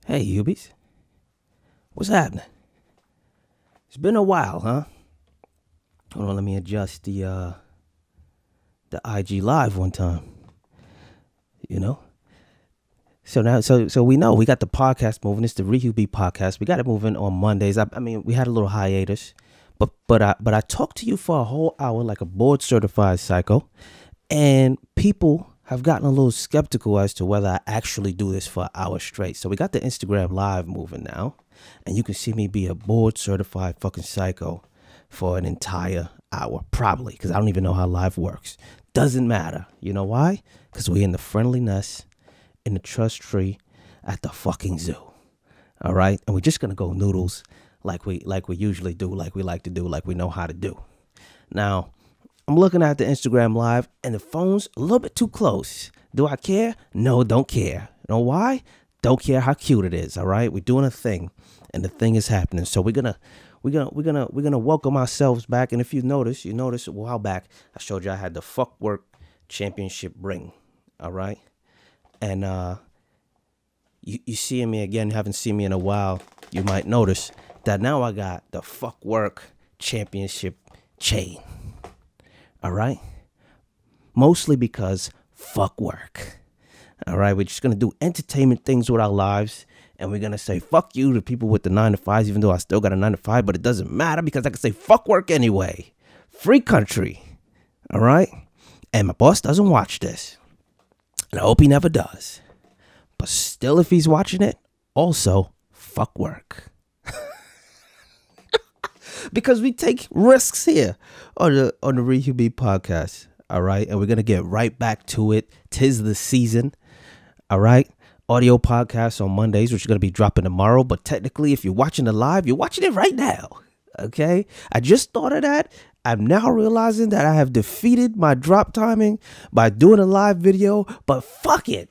Hey, Hubies. What's happening? It's been a while, huh? Hold on, let me adjust the IG live one time. You know? So now, so we know we got the podcast moving. It's the RiHuBe podcast. We got it moving on Mondays. I mean, we had a little hiatus, but I talked to you for a whole hour like a board certified psycho, and people have gotten a little skeptical as to whether I actually do this for an hour straight. So we got the Instagram live moving now, and you can see me be a board certified fucking psycho for an entire hour, probably, because I don't even know how live works. Doesn't matter. You know why? Because we in the friendliness, in the trust tree, at the fucking zoo. All right, and we're just gonna go noodles like we usually do, like we like to do, like we know how to do. Now, I'm looking at the Instagram live and the phone's a little bit too close. Do I care? No, don't care. You know why? Don't care how cute it is. All right, we're doing a thing, and the thing is happening. So we're gonna welcome ourselves back. And if you notice a while back, I showed you I had the Fuck Work Championship ring. All right, and you seeing me again, haven't seen me in a while. You might notice that now I got the Fuck Work Championship chain. All right, mostly because fuck work. All right, we're just gonna do entertainment things with our lives, and we're gonna say fuck you to people with the 9 to 5s, even though I still got a 9 to 5, but it doesn't matter because I can say fuck work anyway. Free country. All right, and my boss doesn't watch this, and I hope he never does. But still, if he's watching it, also fuck work. Because we take risks here on the RiHuBe podcast. All right, and we're gonna get right back to it. 'Tis the season. All right, audio podcasts on Mondays, which are gonna be dropping tomorrow. But technically, if you're watching the live, you're watching it right now. Okay, I just thought of that. I'm now realizing that I have defeated my drop timing by doing a live video. But fuck it.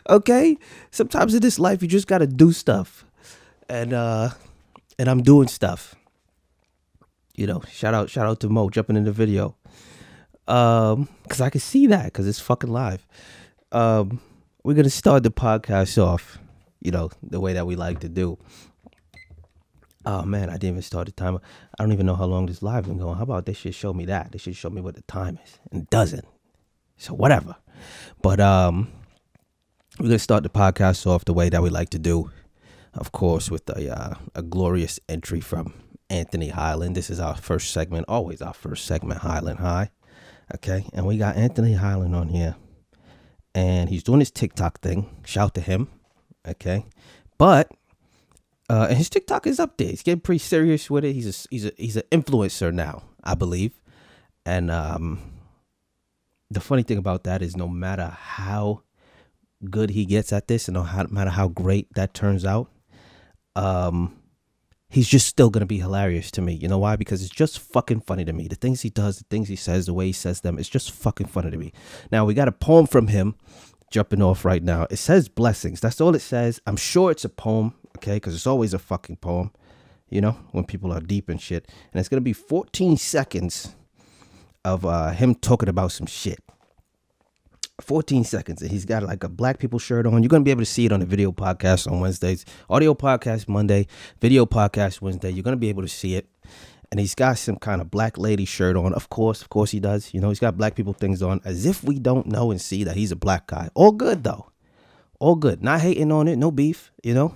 Okay, sometimes in this life you just gotta do stuff, and I'm doing stuff. You know, shout out to Mo jumping in the video, because I can see that because it's fucking live. We're gonna start the podcast off, you know, the way that we like to do. Oh man, I didn't even start the timer. I don't even know how long this live been going. How about they should show me that? They should show me what the time is, and it doesn't. So whatever, but we're going to start the podcast off the way that we like to do, of course, with a glorious entry from Anthony Highland. This is our first segment, always our first segment, Highland High. Okay, and we got Anthony Highland on here, and he's doing his TikTok thing. Shout to him, okay? But and his TikTok is up there. He's getting pretty serious with it. He's an influencer now, I believe. And the funny thing about that is, no matter how good he gets at this, and no matter how great that turns out, he's just still gonna be hilarious to me. You know why? Because it's just fucking funny to me. The things he does, the things he says, the way he says them, it's just fucking funny to me. Now we got a poem from him jumping off right now. It says blessings. That's all it says. I'm sure it's a poem, okay? Because it's always a fucking poem, you know, when people are deep and shit. And it's gonna be 14 seconds of him talking about some shit. 14 seconds, and he's got like a black people shirt on. You're going to be able to see it on the video podcast on Wednesdays, audio podcast Monday, video podcast Wednesday. You're going to be able to see it, and he's got some kind of black lady shirt on. Of course he does. You know, he's got black people things on, as if we don't know and see that he's a black guy. All good though, all good. Not hating on it, no beef, you know,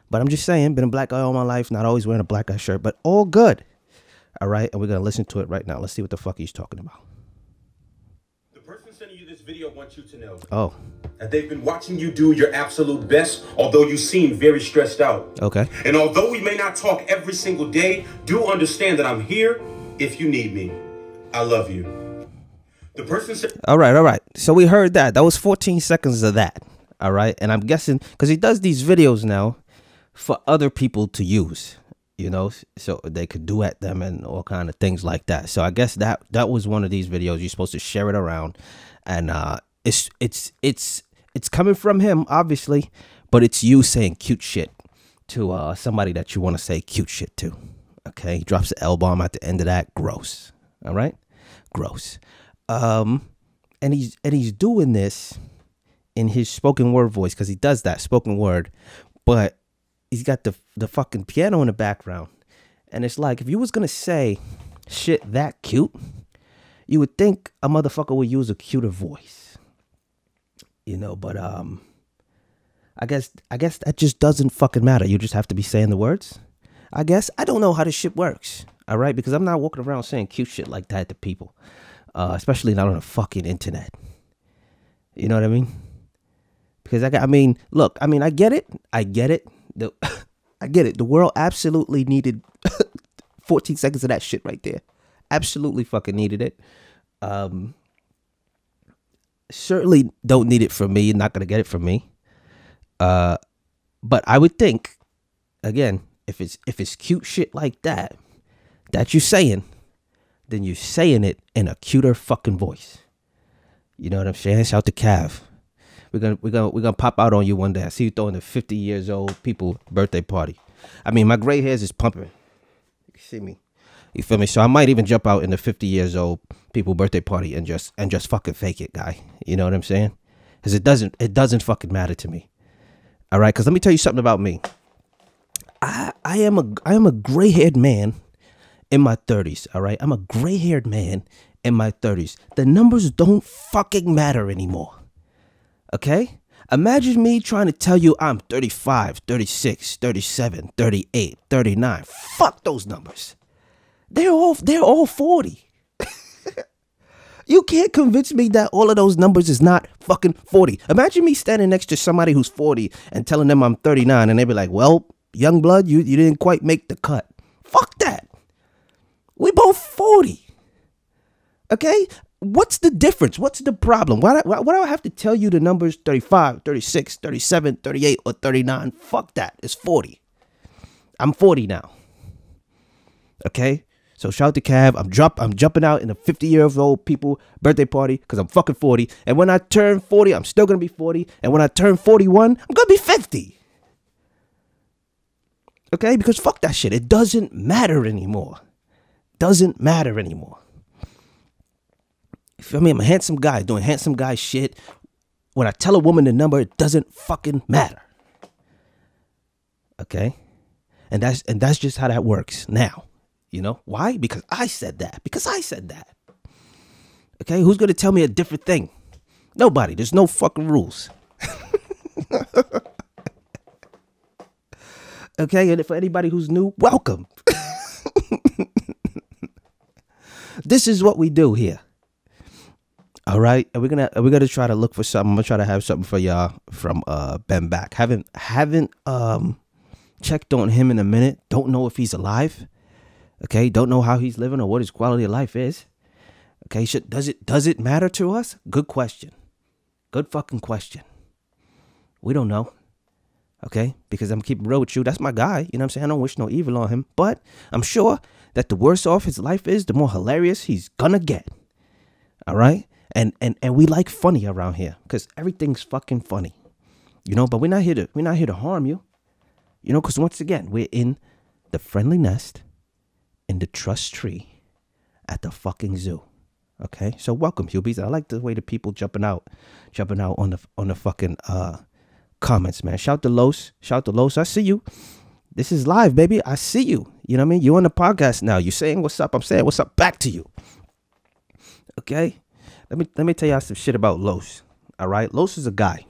but I'm just saying, been a black guy all my life, not always wearing a black guy shirt, but all good. All right, and we're going to listen to it right now. Let's see what the fuck he's talking about. Sending you this video wants you to Oh, know that they've been watching you do your absolute best, although you seem very stressed out. okay. And although we may not talk every single day, do understand that I'm here if you need me. I love you. The person said, All right. So we heard that. That was 14 seconds of that. All right. And I'm guessing because he does these videos now for other people to use, you know, so they could duet them and all kind of things like that. So I guess that was one of these videos. You're supposed to share it around, and it's coming from him, obviously, but it's you saying cute shit to somebody that you want to say cute shit to. Okay, he drops the L-bomb at the end of that. Gross. All right, gross. And he's doing this in his spoken word voice, because he does that spoken word, but he's got the fucking piano in the background. And it's like, if you was gonna say shit that cute, you would think a motherfucker would use a cuter voice, you know. But I guess that just doesn't fucking matter. You just have to be saying the words. I guess I don't know how this shit works. All right, because I'm not walking around saying cute shit like that to people, especially not on the fucking internet. You know what I mean? Because look, I get it. I get it. I get it. The world absolutely needed 14 seconds of that shit right there. Absolutely fucking needed it. Certainly don't need it from me. You're not gonna get it from me. But I would think, again, if it's cute shit like that you're saying, then you're saying it in a cuter fucking voice. You know what I'm saying? Shout to Cav. We're gonna pop out on you one day. I see you throwing the 50 years old people birthday party. I mean, my gray hairs is pumping. You can see me. You feel me? So I might even jump out in the 50 years old people birthday party and just fucking fake it, guy. You know what I'm saying? Because it doesn't fucking matter to me. All right? Because let me tell you something about me. I am a gray haired man in my 30s. All right? I'm a gray haired man in my 30s. The numbers don't fucking matter anymore. Okay? Imagine me trying to tell you I'm 35, 36, 37, 38, 39. Fuck those numbers. They're all 40. You can't convince me that all of those numbers is not fucking 40. Imagine me standing next to somebody who's 40 and telling them I'm 39, and they be like, well, young blood, you didn't quite make the cut. Fuck that. We both 40. Okay? What's the difference? What's the problem? Why do I have to tell you the numbers 35, 36, 37, 38, or 39? Fuck that. It's 40. I'm 40 now. Okay? So shout out to Cav. I'm jumping out in a 50-year-old people birthday party because I'm fucking 40. And when I turn 40, I'm still going to be 40. And when I turn 41, I'm going to be 50. Okay? Because fuck that shit. It doesn't matter anymore. Doesn't matter anymore. You feel me? I'm a handsome guy doing handsome guy shit. When I tell a woman the number, it doesn't fucking matter. Okay? And that's just how that works now. You know? Why? Because I said that. Okay? Who's going to tell me a different thing? Nobody. There's no fucking rules. Okay? And for anybody who's new, welcome. This is what we do here. All right, and we're gonna try to look for something. I'm gonna try to have something for y'all from Ben Back. Haven't checked on him in a minute. Don't know if he's alive. Okay, don't know how he's living or what his quality of life is. Okay, does it matter to us? Good question. Good fucking question. We don't know. Okay, because I'm keeping real with you. That's my guy. You know what I'm saying? I don't wish no evil on him, but I'm sure that the worse off his life is, the more hilarious he's gonna get. All right. And we like funny around here because everything's fucking funny, you know, but we're not here to harm you, you know, because once again, we're in the friendly nest in the trust tree at the fucking zoo. Okay. So welcome, Hubies. I like the way the people jumping out on the fucking comments, man. Shout to Los. I see you. This is live, baby. I see you. You know what I mean? You're on the podcast now. You're saying what's up. I'm saying what's up back to you. Okay. Let me tell y'all some shit about Los. All right, Los is a guy.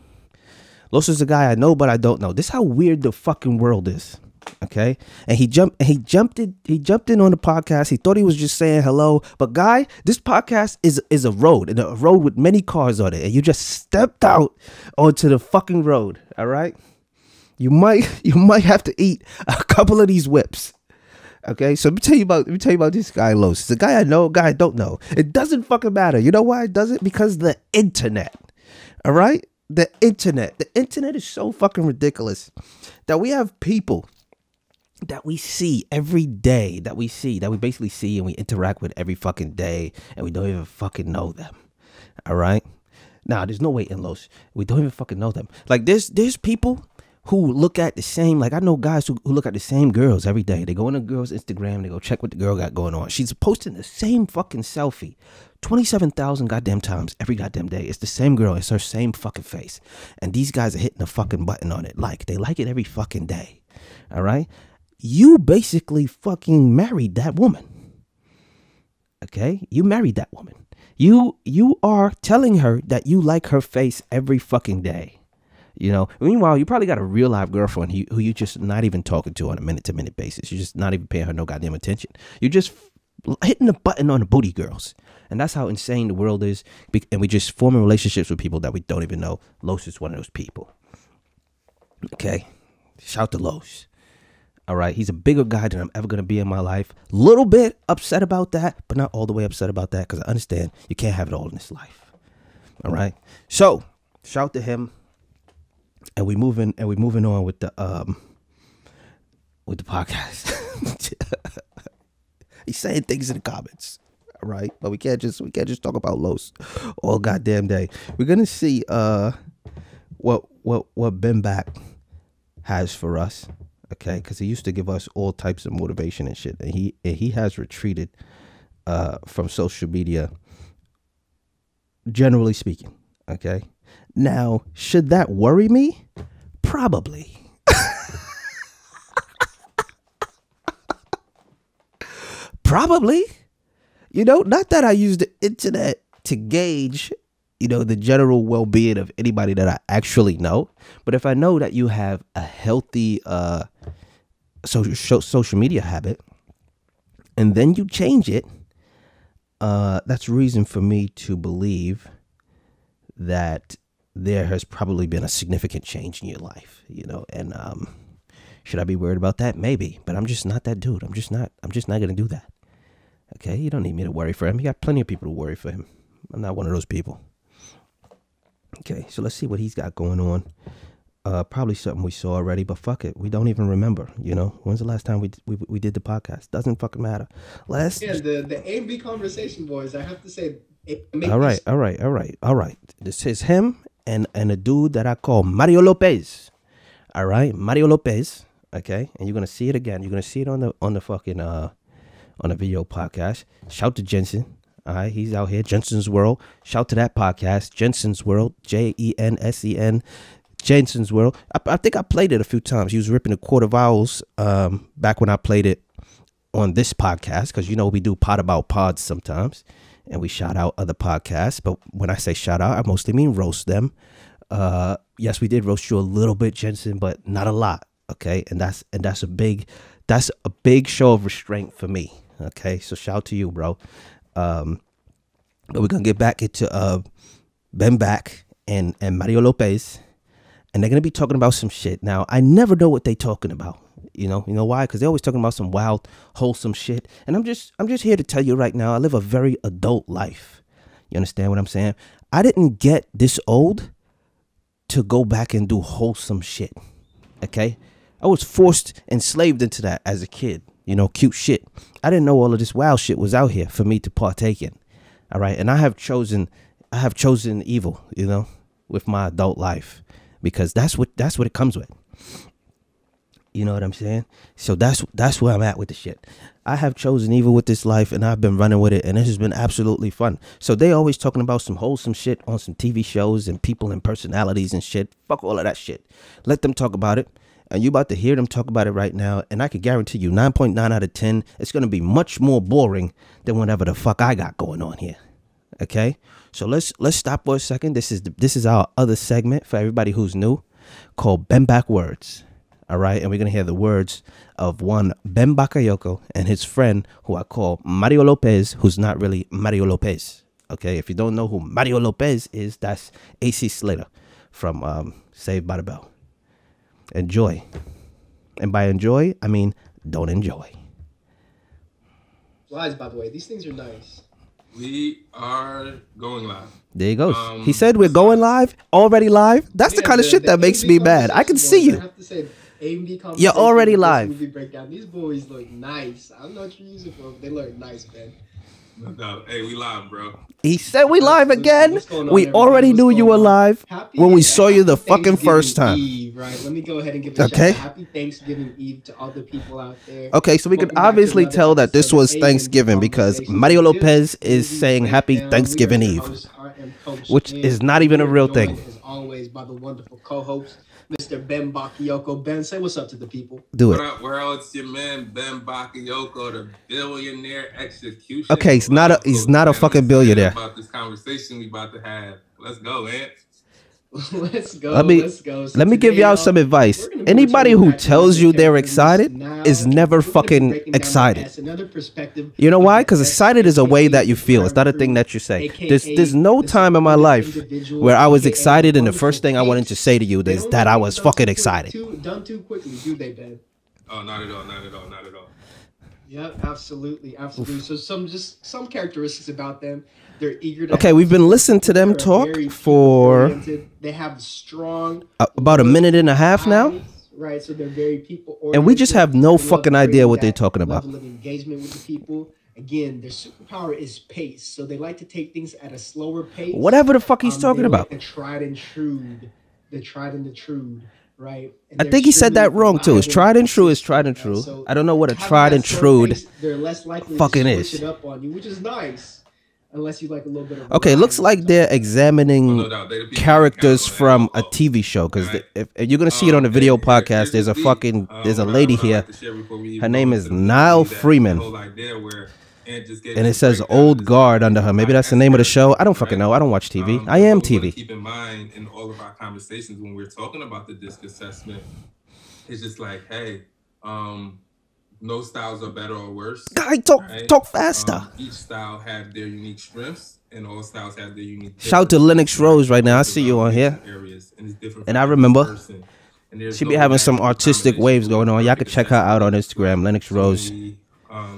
Los is a guy I know, but I don't know. This is how weird the fucking world is. Okay, and he jumped in on the podcast. He thought he was just saying hello, but guy, this podcast is a road, and a road with many cars on it, and you just stepped out onto the fucking road. All right, you might have to eat a couple of these whips. Okay, so let me tell you about this guy, Los. It's a guy I know, a guy I don't know. It doesn't fucking matter. You know why it doesn't? Because the internet. All right? The internet. The internet is so fucking ridiculous that we have people that we see every day, that we basically see and we interact with every fucking day, and we don't even fucking know them. All right? Nah, there's no way in Los. We don't even fucking know them. Like there's people who look at the same, like I know guys who look at the same girls every day. They go on a girl's Instagram, they go check what the girl got going on. She's posting the same fucking selfie 27,000 goddamn times every goddamn day. It's the same girl, it's her same fucking face. And these guys are hitting the fucking button on it. Like, they like it every fucking day. All right? You basically fucking married that woman. Okay? You married that woman. You are telling her that you like her face every fucking day. You know, meanwhile, you probably got a real live girlfriend who you just not even talking to on a minute-to-minute basis. You're just not even paying her no goddamn attention. You're just hitting the button on the booty girls. And that's how insane the world is. And we just forming relationships with people that we don't even know. Los is one of those people. Okay? Shout to Los. All right? He's a bigger guy than I'm ever going to be in my life. Little bit upset about that, but not all the way upset about that, because I understand you can't have it all in this life. All right? So, shout to him. And we moving on with the podcast. He's saying things in the comments, all right? But we can't just talk about Los all goddamn day. We're gonna see what Ben Back has for us, okay? Because he used to give us all types of motivation and shit, and he has retreated from social media, generally speaking, okay? Now, should that worry me? Probably. Probably. You know, not that I use the internet to gauge, you know, the general well-being of anybody that I actually know. But if I know that you have a healthy social media habit, and then you change it, that's reason for me to believe that there has probably been a significant change in your life, you know, and should I be worried about that? Maybe, but I'm just not that dude. I'm just not going to do that. Okay, you don't need me to worry for him. You got plenty of people to worry for him. I'm not one of those people. Okay, so let's see what he's got going on. Probably something we saw already, but fuck it. We don't even remember, you know. When's the last time we did the podcast? Doesn't fucking matter. The A&B conversation, boys, I have to say. All right. This is him and a dude that I call Mario Lopez. All right, Mario Lopez. Okay, and you're gonna see it again. You're gonna see it on the fucking on the video podcast. Shout to Jensen. All right, he's out here. Jensen's World. Shout to that podcast, Jensen's World. JENSEN. Jensen's World. I think I played it a few times. He was ripping the quarter vowels back when I played it on this podcast, because you know we do pod about pods sometimes. And we shout out other podcasts. But when I say shout out, I mostly mean roast them. Yes, we did roast you a little bit, Jensen, but not a lot. Okay. And that's a big show of restraint for me. Okay. So shout out to you, bro. But we're going to get back into Ben Back and Mario Lopez. And they're going to be talking about some shit. Now, I never know what they're talking about. You know why? Because they're always talking about some wild, wholesome shit. And I'm just here to tell you right now, I live a very adult life. You understand what I'm saying? I didn't get this old to go back and do wholesome shit. Okay? I was forced, enslaved into that as a kid. You know, cute shit. I didn't know all of this wild shit was out here for me to partake in. All right? And I have chosen evil, you know, with my adult life, because that's what it comes with. You know what I'm saying? So that's where I'm at with the shit. I have chosen evil with this life, and I've been running with it, and this has been absolutely fun. So they always talking about some wholesome shit on some TV shows and people and personalities and shit. Fuck all of that shit. Let them talk about it. And you about to hear them talk about it right now. And I can guarantee you 9.9 out of 10, it's going to be much more boring than whatever the fuck I got going on here. Okay? So let's stop for a second. This is our other segment for everybody who's new, called Ben Back Words. All right, and we're going to hear the words of one Ben Bakayoko and his friend, who I call Mario Lopez, who's not really Mario Lopez. Okay, if you don't know who Mario Lopez is, that's AC Slater from Saved by the Bell. Enjoy. And by enjoy, I mean don't enjoy. Lies, by the way. These things are nice. We are going live. There you go. He said we're going live, already live. That's the kind of shit that makes me mad. I can see you. I have to say, you're already live. Movie breakdown. These boys look nice. I don't know what you're using for, but they look nice, man. No. Hey, we live, bro. He said we live again. What's going on, We everybody? already What's knew you going were on? live when we saw you the fucking Thanksgiving first time. Eve, right? Let me go ahead and give a Okay. shout out. Happy Thanksgiving Eve to all the people out there. Okay, so we could Welcome back to obviously another tell that this episode of was A&B Thanksgiving because Conversations. Mario This Lopez is the saying Happy breakdown. We are Thanksgiving your Eve, hosts. I am Coach which Ben. is not even a We are real joined, thing. as always, by the wonderful co-host, Mr. Ben Bakayoko. Ben, say what's up to the people. Do What it. up, world? It's your man Ben Bakayoko, the billionaire execution. Okay, he's not a Man, fucking I'm excited billionaire. about this conversation we about to have. Let's go, man. Let's go. Let me- Let's go. So Let me give today, y'all some advice. we're gonna be Anybody returning who back to tells you another they're character excited now. is never We're gonna be fucking breaking down the excited. past, another perspective You know of why? the Because best excited is a way that you feel. It's not a crew, thing that you say. AKA There's no the time in my supportive life individual, where I was AKA excited and the wonderful first thing I wanted to cakes. say to you They is don't that like I it was done fucking too quick- excited. done too quickly, do they, Ben? Oh, not at all, not at all, not at all. Yep, absolutely. So some characteristics about them. They're eager to Okay, help we've been people. listening to them They're talk very for people-oriented. They have strong about a minute and a half now. eyes, right? So they're very people. And we just have no fucking idea what they're talking about. Level of engagement with the people. Again, their superpower is pace. So they like to take things at a slower pace. Whatever the fuck he's talking they about. Like the tried and true, right? And I they're think he said that extremely wrong too. It's reliable tried and and true is tried and consistent, true. right? So I don't know what a having tried that and slow true pace, they're less likely fucking to is. switch it up on you, which is nice. Unless you like a little bit of Okay, looks like they're examining No doubt. They the people characters that count from on a that. TV show because Alright. if you're gonna see it on the video podcast, Here's there's the a beat. fucking there's a What I- lady what I here. like to share before we even Her go name into is the movie, Niall that Freeman. whole idea where Ant just gave And us it a says breakdown Old of Guard this under her. Maybe that's the name of the show. I don't fucking know. I don't watch TV. I am what we wanna TV. Keep in mind in all of our conversations when we're talking about the disc assessment, it's just like, hey, no styles are better or worse. Guy, talk right? faster. Each style have their unique strengths, and all styles have their unique. Shout out to Lennox Rose right now. I see you on here. Areas, and it's different And for I every remember person. And there's she no be having some magical artistic combination waves for going on. Y'all perfect can check her out on assessment. Instagram, Lennox So when Rose. we,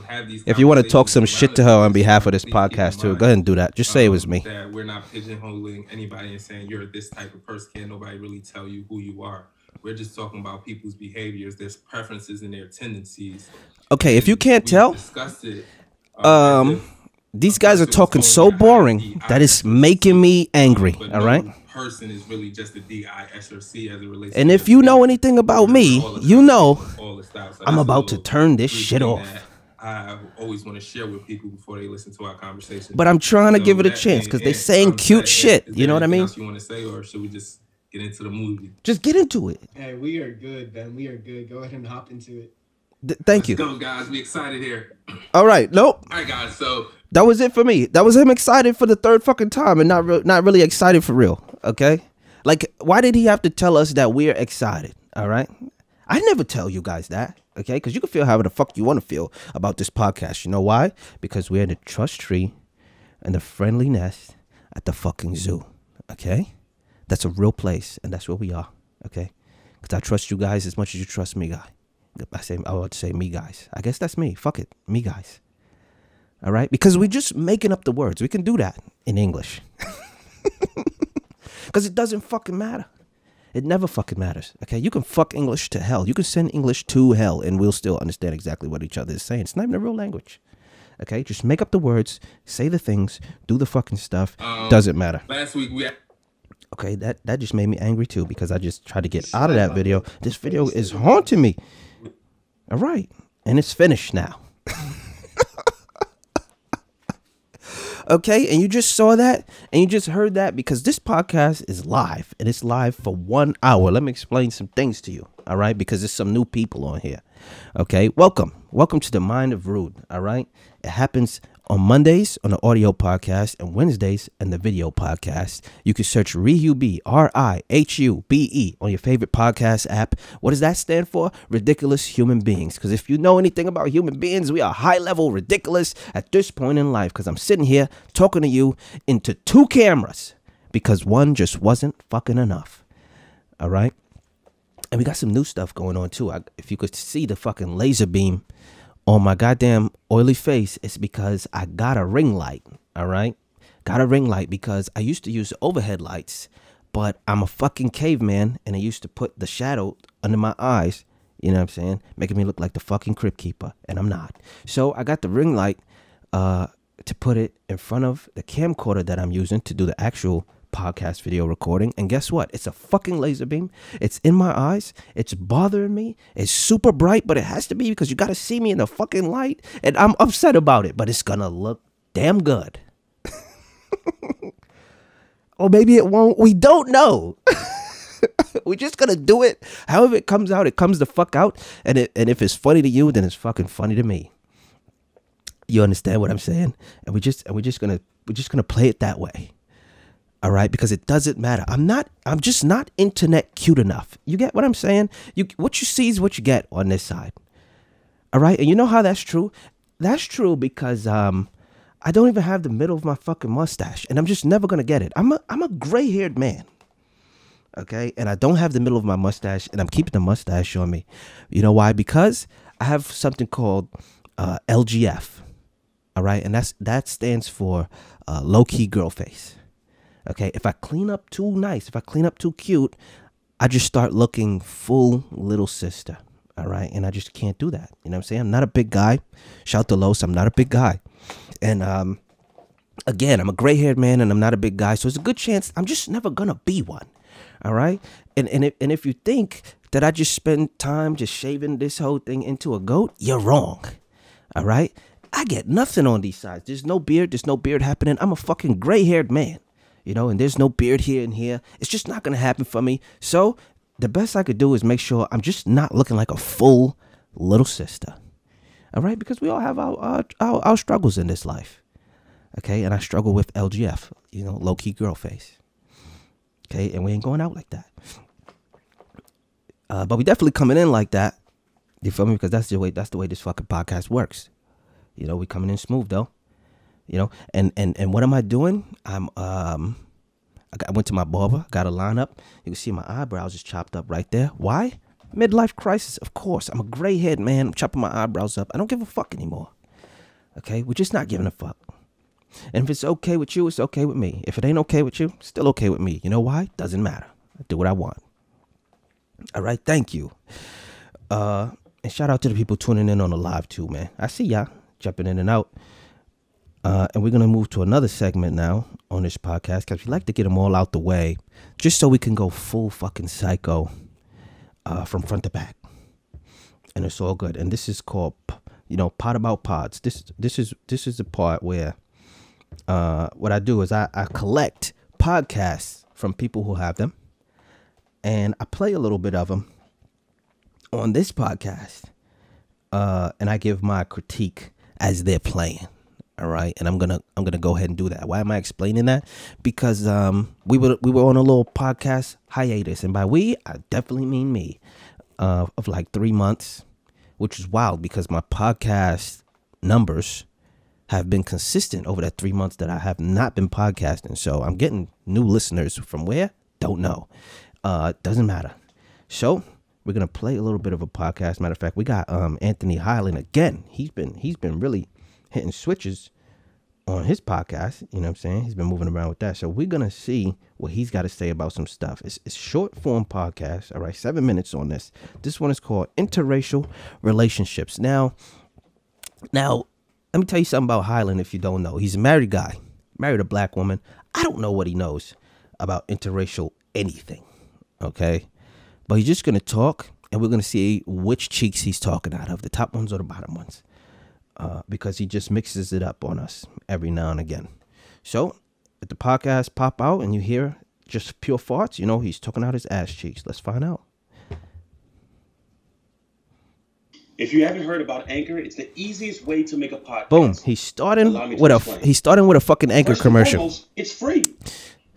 have these If you want to talk some conversations shit to her around on behalf of this please keep in podcast too, mind, go ahead and do that. Just say it was me. That we're not pigeonholing anybody and saying you're this type of person. Can't nobody really tell you who you are. We're just talking about people's behaviors, their preferences, and their tendencies. Okay, if you can't We tell, discussed it, um, these guys are talking so boring that it's making me angry. but All no right. person is really just a D-I-S or C as it relates. And to if their you know speech. anything about me, All the you know all the styles. So I'm that's a about to little turn this brief shit thing off. that I always want to share with people before they listen to our conversation. But I'm trying to So give it a that chance being because they it, saying cute is shit. there You know what I anything mean? else you want to say, or should we just get into the movie? Just get into it. Hey, we are good, Ben. We are good. Go ahead and hop into it. Thank Let's you. go, guys. We excited here. All right. Nope. All right, guys. So That was it for me. That was him excited for the third fucking time and not really excited for real. Okay? Like, why did he have to tell us that we're excited? All right? I never tell you guys that. Okay? Because you can feel however the fuck you want to feel about this podcast. You know why? Because we're in the trust tree and the friendly nest at the fucking zoo. Okay? That's a real place. And that's where we are. Okay? Because I trust you guys as much as you trust me, guy. I would say me guys. I guess that's me. Fuck it. Me guys. All right? Because we're just making up the words. We can do that in English. Because it doesn't fucking matter. It never fucking matters. Okay? You can fuck English to hell. You can send English to hell and we'll still understand exactly what each other is saying. It's not even a real language. Okay? Just make up the words, say the things, do the fucking stuff. Doesn't matter. last week we Okay, that just made me angry too because I just tried to get out of that video. This video is haunting me. All right, and it's finished now. Okay, and you just saw that and you just heard that because this podcast is live and it's live for 1 hour. Let me explain some things to you. All right, because there's some new people on here. Okay, welcome to the Mind of Rude. All right, it happens on Mondays on the audio podcast and Wednesdays in the video podcast. You can search RiHuBe, RiHuBe on your favorite podcast app. What does that stand for? Ridiculous human beings. Because if you know anything about human beings, we are high level ridiculous at this point in life. Because I'm sitting here talking to you into 2 cameras because one just wasn't fucking enough. All right. And we got some new stuff going on too. If you could see the fucking laser beam on my goddamn oily face, it's because I got a ring light. All right. Got a ring light because I used to use overhead lights, but I'm a fucking caveman and I used to put the shadow under my eyes. You know what I'm saying? Making me look like the fucking crypt keeper, and I'm not. So I got the ring light to put it in front of the camcorder that I'm using to do the actual podcast video recording. And guess what? It's a fucking laser beam. It's in my eyes. It's bothering me. It's super bright, but it has to be because you got to see me in the fucking light. And I'm upset about it, but it's going to look damn good. Or maybe it won't. We don't know. We're just going to do it. However it comes out, it comes the fuck out. And if it's funny to you, then it's fucking funny to me. You understand what I'm saying? And we're just gonna play it that way. All right, because it doesn't matter. I'm just not internet cute enough. You get what I'm saying? What you see is what you get on this side. All right, and you know how that's true? That's true because I don't even have the middle of my fucking mustache, and I'm just never gonna get it. I'm a gray-haired man. Okay, and I don't have the middle of my mustache, and I'm keeping the mustache on me. You know why? Because I have something called LGF. All right, and that stands for low-key girl face. Okay, if I clean up too nice, if I clean up too cute, I just start looking full little sister. All right, and I just can't do that. You know what I'm saying? I'm not a big guy. Shout to Los, I'm not a big guy. And again, I'm a gray-haired man, and I'm not a big guy, so it's a good chance I'm just never gonna be one. All right, and if you think that I just spend time just shaving this whole thing into a goat, you're wrong. All right. I get nothing on these sides. There's no beard. There's no beard happening. I'm a fucking gray-haired man, you know, and there's no beard here and here. It's just not going to happen for me. So the best I could do is make sure I'm just not looking like a full little sister. All right. Because we all have our struggles in this life. Okay. And I struggle with LGF, you know, low-key girl face. Okay. And we ain't going out like that. But we definitely coming in like that. You feel me? Because that's the way this fucking podcast works. You know, we coming in smooth though. You know, and what am I doing? I went to my barber, got a lineup. You can see my eyebrows is chopped up right there. Why? Midlife crisis, of course. I'm a gray-haired man. I'm chopping my eyebrows up. I don't give a fuck anymore. Okay, we're just not giving a fuck. And if it's okay with you, it's okay with me. If it ain't okay with you, it's still okay with me. You know why? Doesn't matter. I do what I want. All right, thank you. And shout out to the people tuning in on the live too, man. I see y'all jumping in and out. And we're going to move to another segment now on this podcast because we like to get them all out the way just so we can go full fucking psycho from front to back. And it's all good. And this is called, you know, Pod About Pods. This is the part where what I do is I collect podcasts from people who have them. And I play a little bit of them on this podcast. And I give my critique as they're playing. All right. And I'm gonna go ahead and do that. Why am I explaining that? Because we were on a little podcast hiatus. And by we, I definitely mean me, of like 3 months, which is wild because my podcast numbers have been consistent over that 3 months that I have not been podcasting. So I'm getting new listeners from where? Don't know. Doesn't matter. So we're gonna play a little bit of a podcast. Matter of fact, we got Anthony Highland again. He's been really hitting switches on his podcast. You know what I'm saying? He's been moving around with that. So we're gonna see what he's got to say about some stuff. It's short form podcast. All right, 7 minutes on this. This one is called Interracial Relationships. Now, let me tell you something about Highland. If you don't know, he's a married guy, married a black woman. I don't know what he knows about interracial anything. Okay. But he's just going to talk, and we're going to see which cheeks he's talking out of, the top ones or the bottom ones, because he just mixes it up on us every now and again. So if the podcast pop out and you hear just pure farts, you know he's talking out his ass cheeks. Let's find out. If you haven't heard about Anchor, it's the easiest way to make a podcast. Boom. He's starting with a fucking Anchor commercial. Foremost, it's free.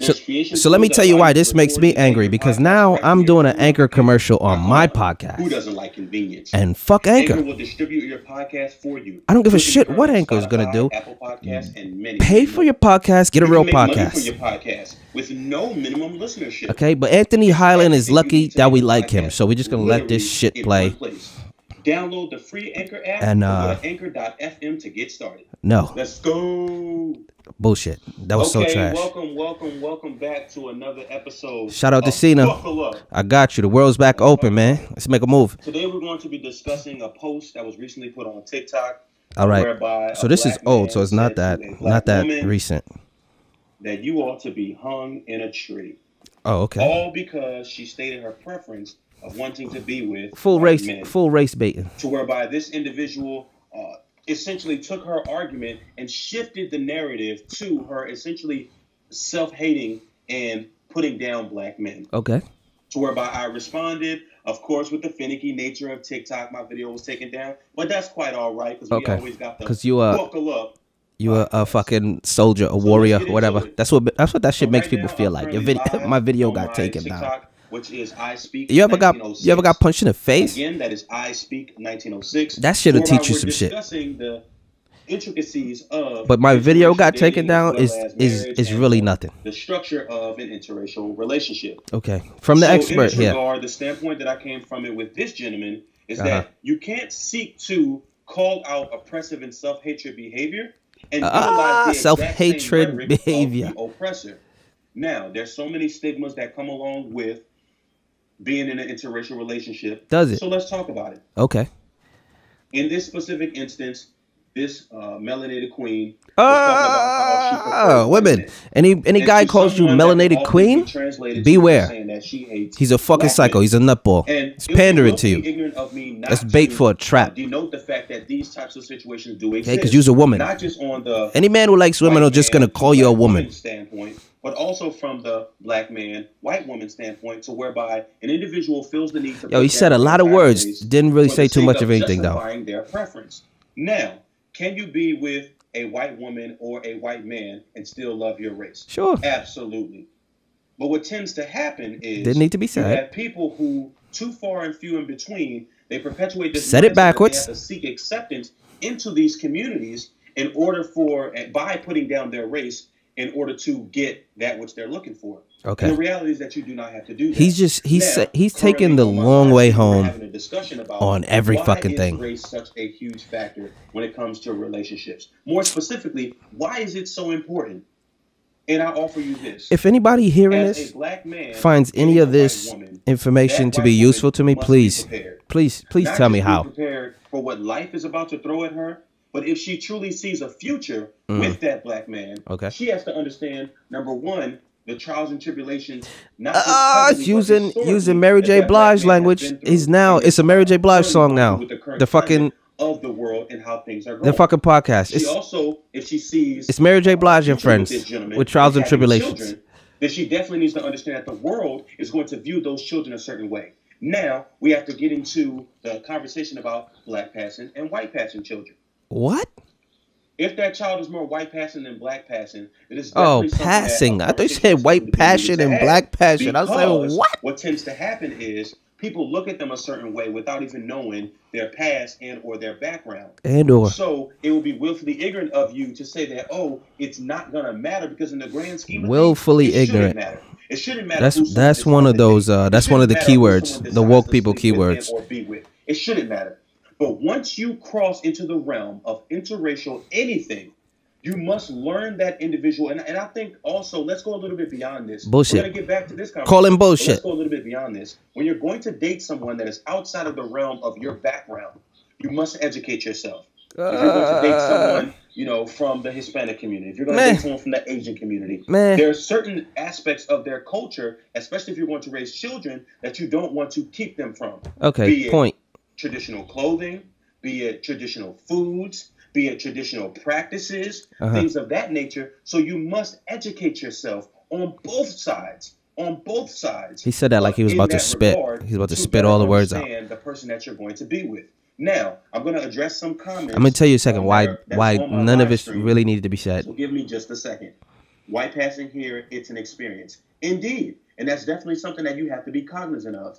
So let me tell you why this makes me angry, because now I'm doing an Anchor commercial on my podcast. Who doesn't like convenience? And fuck Anchor. Anchor will distribute your podcast for you. I don't give a shit what Anchor is going to do. Apple Podcasts, and many Pay for your podcast, get a real podcast. Money for your podcast with no minimum listenership. Okay, but Anthony Highland is lucky that we like him, so we're just going to let this shit play. Download the free Anchor app and go to anchor.fm to get started. No. Let's go. Bullshit. That was so trash. Welcome back to another episode. Shout out to Cena. I got you. The world's back open, man. Let's make a move. Today we're going to be discussing a post that was recently put on TikTok All right. whereby So a this is black old, man so it's said to a black woman recent. that you ought to be hung in a tree. Oh, okay. All because she stated her preference of wanting to be with Full white men. full race baiting. To whereby this individual essentially took her argument and shifted the narrative to her essentially self-hating and putting down black men. Okay. To whereby I responded, of course, with the finicky nature of TikTok. My video was taken down, but that's quite all right because we always got the buckle up. You a fucking soldier, a warrior, whatever. That's what that shit makes people feel like. My video got taken down. Which is I Speak. You ever got punched in the face? Again, that is I Speak 1906. That shit'll teach you some shit. Discussing the intricacies of. But my video got taken down is really nothing. The structure of an interracial relationship. Okay, from the expert here. The standpoint that I came from it with this gentleman is that you can't seek to call out oppressive and self-hatred behavior and utilize the self-hatred behavior of the oppressor. Now, there's so many stigmas that come along with being in an interracial relationship. Does it? So let's talk about it. Okay. In this specific instance, this melanated queen was talking about how she women. Any guy calls you melanated queen, beware. He's a fucking psycho. He's a nutball. He's pandering to you. That's bait for a trap. Denote the fact that these types of situations do exist. Okay, because you're a woman. Not just on the any man who likes women are just gonna call you a woman. Standpoint, but also from the black man, white woman standpoint, to whereby an individual feels the need to. Yo, he said a lot of words. Didn't really say too much of anything though. Their preference. Now, can you be with a white woman or a white man and still love your race? Sure. Absolutely. But what tends to happen is didn't need to be said. You have people who too far and few in between. They perpetuate this. Said it backwards. They have to seek acceptance into these communities in order for by putting down their race in order to get that which they're looking for. Okay. And the reality is that you do not have to do that. He's taking the long way home on every fucking thing. Why is race such a huge factor when it comes to relationships? More specifically, why is it so important? And I offer you this. If anybody hearing this finds any of this information to be useful to me, please tell me how. Prepared for what life is about to throw at her. But if she truly sees a future with that black man, she has to understand, number one, the trials and tribulations. Using Mary J. Blige language it's a Mary J. Blige song now. The fucking of the world and how things are going. The fucking podcast. If she sees it's Mary J. Blige and friends with trials and tribulations, children, then she definitely needs to understand that the world is going to view those children a certain way. Now we have to get into the conversation about black passing and white passing children. What? If that child is more white passing than black passing, it is passing. I thought you said white passion and black passion. I was like, what? What tends to happen is people look at them a certain way without even knowing their past and or their background. So it will be willfully ignorant of you to say that, it's not gonna matter because in the grand scheme of willfully ignorant. It shouldn't matter. That's one of those. That's one of the keywords. The woke people keywords. It shouldn't matter. But once you cross into the realm of interracial anything, you must learn that individual. And I think also, let's go a little bit beyond this. Bullshit. We're going to get back to this conversation. Call him bullshit. Let's go a little bit beyond this. When you're going to date someone that is outside of the realm of your background, you must educate yourself. If you're going to date someone, from the Hispanic community, if you're going to date someone from the Asian community, there are certain aspects of their culture, especially if you're going to raise children, that you don't want to keep them from. Okay, point. Traditional clothing, be it traditional foods, be it traditional practices, things of that nature. So you must educate yourself on both sides. He said that like he was about to spit. He's about to spit all the words out. The person that you're going to be with. Now, I'm going to address some comments. I'm going to tell you a second why none of it really needed to be said. So give me just a second. White passing here, it's an experience. Indeed. And that's definitely something that you have to be cognizant of.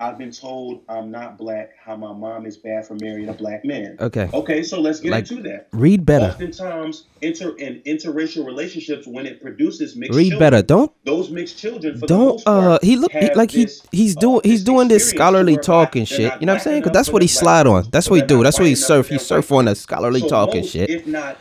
I've been told I'm not black, how my mom is bad for marrying a black man. Okay, so let's get into that. Read better. Oftentimes, in interracial relationships, when it produces mixed children, better. Those mixed children, for the most part, he look like he's doing this scholarly talk and shit. You know what I'm saying? Because that's what he slide on. That's what he do. That's what he surf. He surf on that scholarly talk and shit. If not,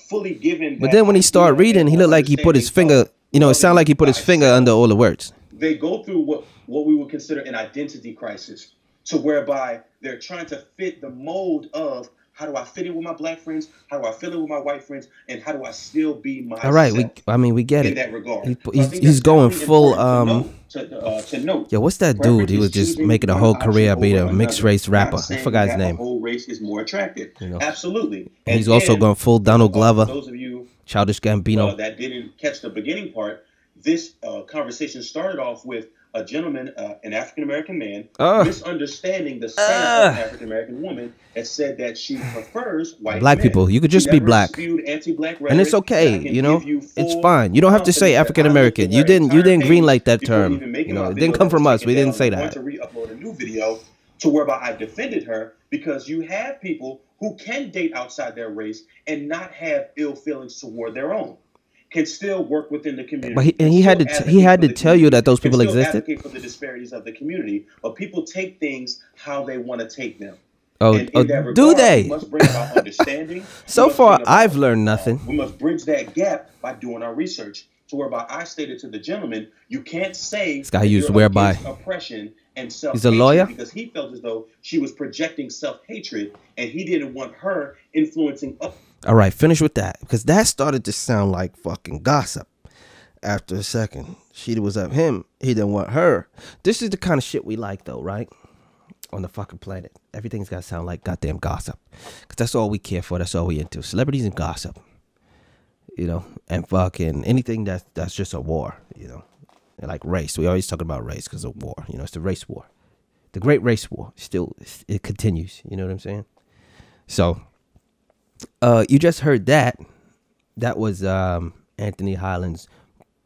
fully given. But then when he start reading, he looked like he put his finger. It sounded like he put his finger under all the words. They go through what we would consider an identity crisis, to whereby they're trying to fit the mold of How do I fit in with my black friends? How do I fit in with my white friends? And how do I still be myself? All right, we get in it. that regard. He's going full. To note. Yo, what's that dude? He was just making a whole career be a mixed race rapper. I forgot his name. The whole race is more attractive. You know? Absolutely. And he's also going full Donald Glover. For those of you Childish Gambino that didn't catch the beginning part, this conversation started off with a gentleman, an African-American man, misunderstanding the stance of an African-American woman that said that she prefers white black men. people. You could just be black. Anti-black and it's okay, you know. It's fine. You don't have to say African-American. You didn't greenlight that term. You know, it didn't come from us. We didn't say that. I want to re-upload a new video to whereby I defended her, because you have people who can date outside their race and not have ill feelings toward their own. Can still work within the community. But he had to tell you that those people existed. Advocate for the disparities of the community, but people take things how they want to take them. Regard, do they? We must bring about understanding. So far, I've learned nothing. We must bridge that gap by doing our research. To whereby I stated to the gentleman, you can't say this guy used whereby oppression and self. He's a lawyer because he felt as though she was projecting self-hatred, and he didn't want her influencing up. All right, finish with that, because that started to sound like fucking gossip. After a second, she was up him. He didn't want her. This is the kind of shit we like, though, right? On the fucking planet, everything's got to sound like goddamn gossip, because that's all we care for. That's all we into. Celebrities and gossip, you know, and fucking anything that's just a war, you know, and like race. We always talking about race because of war. You know, it's the race war, the great race war. Still, it continues. You know what I'm saying? So. You just heard that. That was Anthony Highland's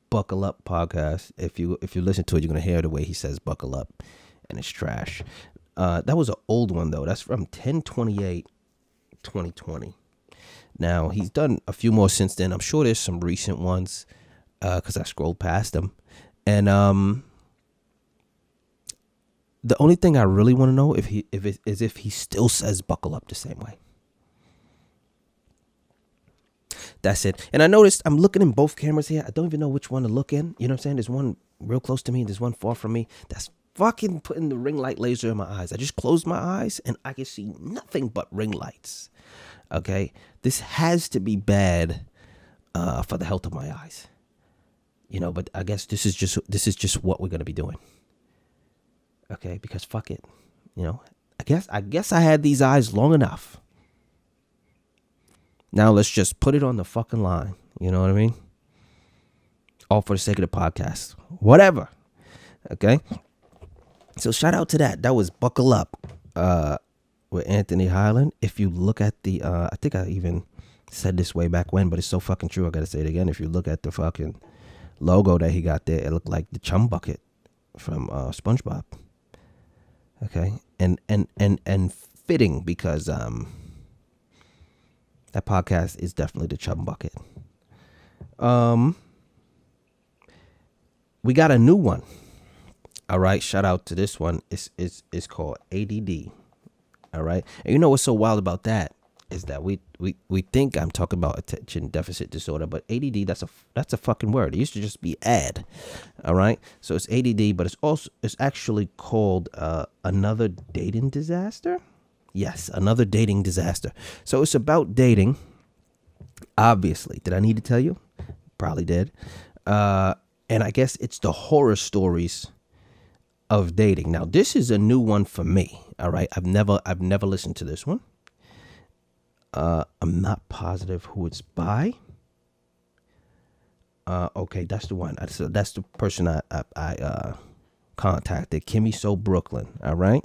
"Buckle Up" podcast. If you listen to it, you're gonna hear the way he says "buckle up," and it's trash. That was an old one though. That's from 10/28/2020. Now he's done a few more since then. I'm sure there's some recent ones because I scrolled past them. And the only thing I really want to know if he still says "buckle up" the same way. That's it. And I noticed I'm looking in both cameras here. I don't even know which one to look in. You know what I'm saying? There's one real close to me. There's one far from me. That's fucking putting the ring light laser in my eyes. I just closed my eyes and I can see nothing but ring lights. Okay? This has to be bad for the health of my eyes. You know, but I guess this is just what we're going to be doing. Okay? Because fuck it. You know? I guess I had these eyes long enough. Now let's just put it on the fucking line. You know what I mean? All for the sake of the podcast. Whatever. Okay? So shout out to that. That was "Buckle Up" with Anthony Highland. If you look at the, I think I even said this way back when, but it's so fucking true. I gotta say it again. If you look at the fucking logo that he got there, it looked like the chum bucket from SpongeBob. Okay? And fitting because, that podcast is definitely the chum bucket. We got a new one. All right, shout out to this one. It's called ADD. All right, and you know what's so wild about that is that we think I'm talking about attention deficit disorder, but ADD that's a fucking word. It used to just be AD. All right, so it's ADD, but it's actually called another dating disaster. Yes, another dating disaster. So it's about dating. Obviously, did I need to tell you? Probably did. And I guess it's the horror stories of dating. Now, this is a new one for me. All right, I've never listened to this one. I'm not positive who it's by. Okay, that's the one. So that's the person I contacted. Kimmy So Brooklyn. All right.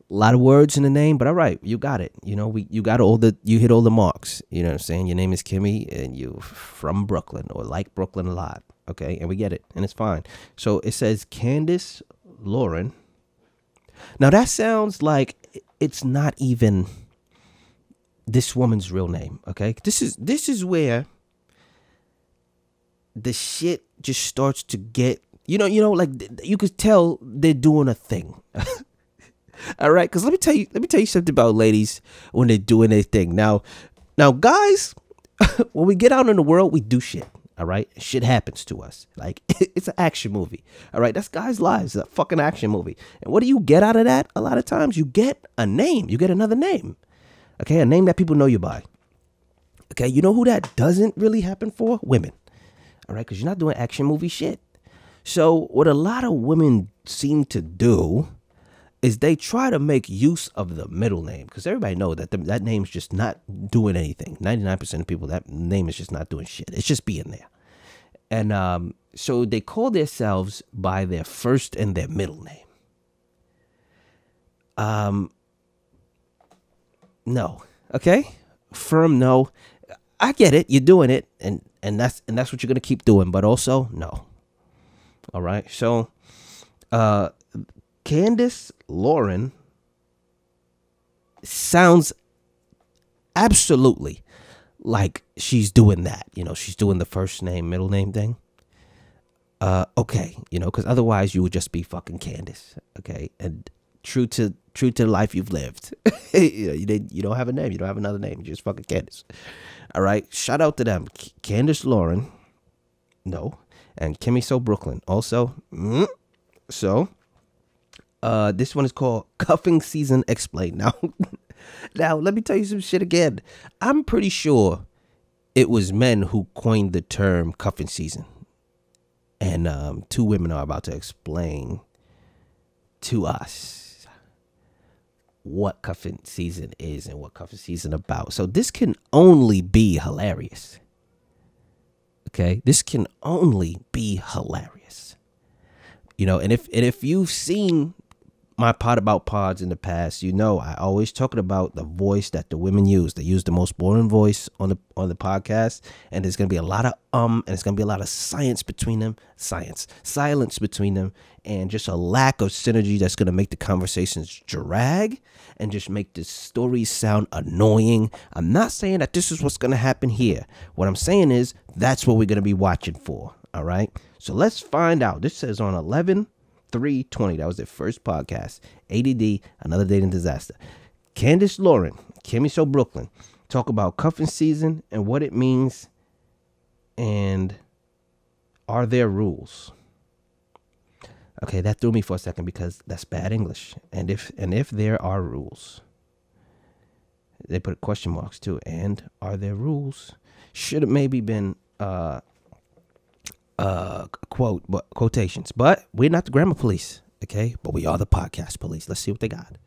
A lot of words in the name, but all right, you got it. You know, you hit all the marks. You know what I'm saying? Your name is Kimmy and you from Brooklyn or like Brooklyn a lot. Okay, and we get it, and it's fine. So it says Candace Lauren. Now that sounds like it's not even this woman's real name. Okay, this is where the shit just starts to get, you know, like you could tell they're doing a thing. All right, because let me tell you something about ladies when they're doing their thing. Now, guys, when we get out in the world, we do shit. All right, shit happens to us. Like it's an action movie. All right, that's guys' lives. It's a fucking action movie. And what do you get out of that? A lot of times, you get a name. You get another name. Okay, a name that people know you by. Okay, you know who that doesn't really happen for? Women. All right, because you're not doing action movie shit. So what a lot of women seem to do is they try to make use of the middle name, because everybody knows that that name's just not doing anything. 99% of people, that name is just not doing shit. It's just being there. And so they call themselves by their first and their middle name. No. Okay? Firm no. I get it. You're doing it, and that's what you're gonna keep doing, but also no. All right. So Candace Lauren sounds absolutely like she's doing that. You know, she's doing the first name, middle name thing. Okay, you know, because otherwise you would just be fucking Candace. Okay, and true to the life you've lived. You know, you don't have a name. You don't have another name. You're just fucking Candace. All right. Shout out to them. Candace Lauren. No. And Kimmy So Brooklyn. Also. So. This one is called Cuffing Season Explained. Now, let me tell you some shit again. I'm pretty sure it was men who coined the term cuffing season. And two women are about to explain to us what cuffing season is and what cuffing season about. So this can only be hilarious. Okay, this can only be hilarious. You know, and if you've seen my pod about pods in the past, you know I always talking about the voice that the women use. They use the most boring voice on the podcast, and there's gonna be a lot of and it's gonna be a lot of silence between them, and just a lack of synergy that's gonna make the conversations drag and just make the stories sound annoying. I'm not saying that this is what's gonna happen here. What I'm saying is that's what we're gonna be watching for. All right. So let's find out. This says on 11/3/20. That was their first podcast. ADD, Another Dating Disaster. Candace Lauren, Kimmy So Brooklyn talk about cuffing season and what it means, and are there rules? Okay, that threw me for a second because that's bad English. And if there are rules, they put question marks too. And are there rules? Should have maybe been quotations, but we're not the grammar police, okay? But we are the podcast police. Let's see what they got.